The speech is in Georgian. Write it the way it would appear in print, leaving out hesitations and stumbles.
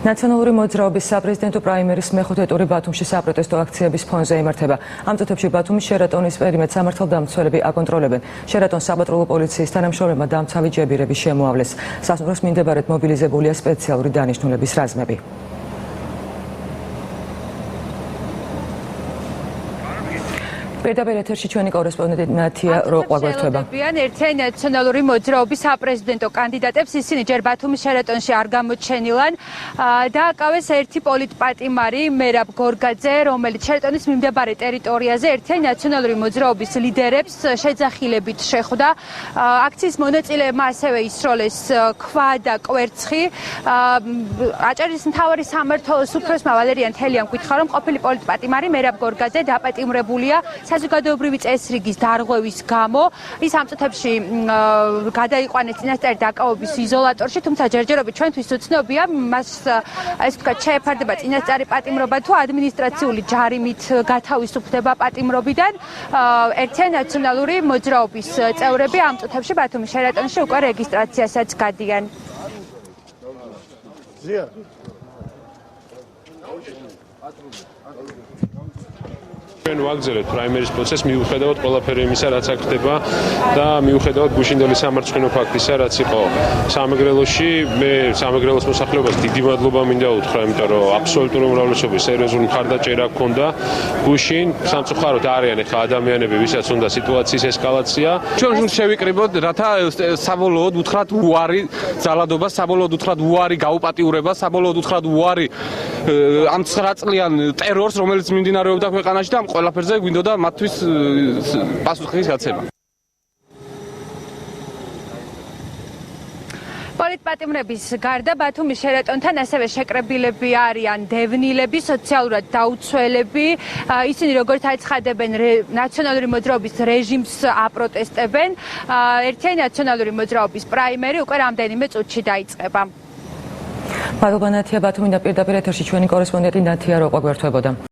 ნაციონალური მოძრაობის საპრეზიდენტო პრაიმერის მეხუთე ტური ბათუმში საპროტესტო აქციების ფონზე იმართება. ამ წუთებში ბათუმის შერატონის პერიმეტრს სამართალდამცველები აკონტროლებენ. შერატონის საპატრულო პოლიციის თანამშრომლებმა დამცავი ჯებირები შემოავლეს. სასტუმროს მიმდებარედ მობილიზებულია სპეციალური დანიშნულების რაზმები. პირდაპირ ეთერში ჩვენი კორესპონდენტი ნათია როყვა გვერდება. ერთიანი ნაციონალური მოძრაობის საპრეზიდენტო კანდიდატებს ისინი ჯერ ბათუმის შერატონში არ გამოჩენილან და აკავეს ერთი პოლიტპატიმარი მერაბ გორგაძე, რომელიც შერატონის მიმდებარე ტერიტორიაზე ერთიანი ნაციონალური მოძრაობის ლიდერებს შეძახილებით შეხვდა. აქციის მონაწილეებმა ასევე ისროლეს ქვა და კვერცხი. აჭარის მთავარი სამმართველოს უფროსმა ვალერიან თელიამ გითხრა, რომ ყოფილი პოლიტპატიმარი მერაბ გორგაძე დაპატიმრებულია საზოგადოებრივი წესრიგის დარღვევის გამო. ის ამ წუთებში გადაიყვანეს წინასწარი დაკავების იზოლატორში, თუმცა ჯერჯერობით ჩვენთვის უცნობია, მას ასე ვთქვათ, შეეფარდება წინასწარი პატიმრობა თუ ადმინისტრაციული ჯარიმით გათავისუფლდება პატიმრობიდან. ერთიანი ნაციონალური მოძრაობის წევრები ამ წუთებში ბათუმის შერატონში უკვე რეგისტრაციასაც გადიან. ჩვენ ვაგრძელებთ პრაიმერის პროცესს მიუხედავად ყველაფერი იმისა, რაც აქ ხდება და მიუხედავად გუშინდელი სამარცხინო ფაქტისა, რაც იყო სამეგრელოში, მე სამეგრელოს მოსახლეობას დიდი მადლობა მინდა უთხრა, იმიტომ რომ აბსოლუტური უმრავლესობის სერიოზული მხარდაჭერა ჰქონდა გუშინ. სამწუხაროდ არიან ახლა ადამიანები, ვისაც უნდა სიტუაციის ესკალაცია. ჩვენ შევიკრიბოთ, რათა საბოლოოდ უთხრათ უარი ძალადობა, საბოლოოდ უთხრათ უარი გაუპატიურება, საბოლოოდ უთხრათ უარი ამ 9 წლიან ტერორს, რომელიც მიმდინარეობდა ქვეყანაში და ყველაფერზე გვინდოდა მათთვის პასუხის გაცემა. პოლიტპატიმრების გარდა ბათუმის შერატონთან ასევე შეკრებილები არიან დევნილები, სოციალურად დაუცველები. ისინი როგორც აცხადებენ, ნაციონალური მოძრაობის რეჟიმს აპროტესტებენ. ერთიანი ნაციონალური მოძრაობის პრაიმერი უკვე რამდენიმე წუთში დაიწყება. მადლობა ნათია, ბათუმიდან პირდაპირ ეთერში ჩვენი კორესპონდენტი ნათია როყვა გვერდებოდა.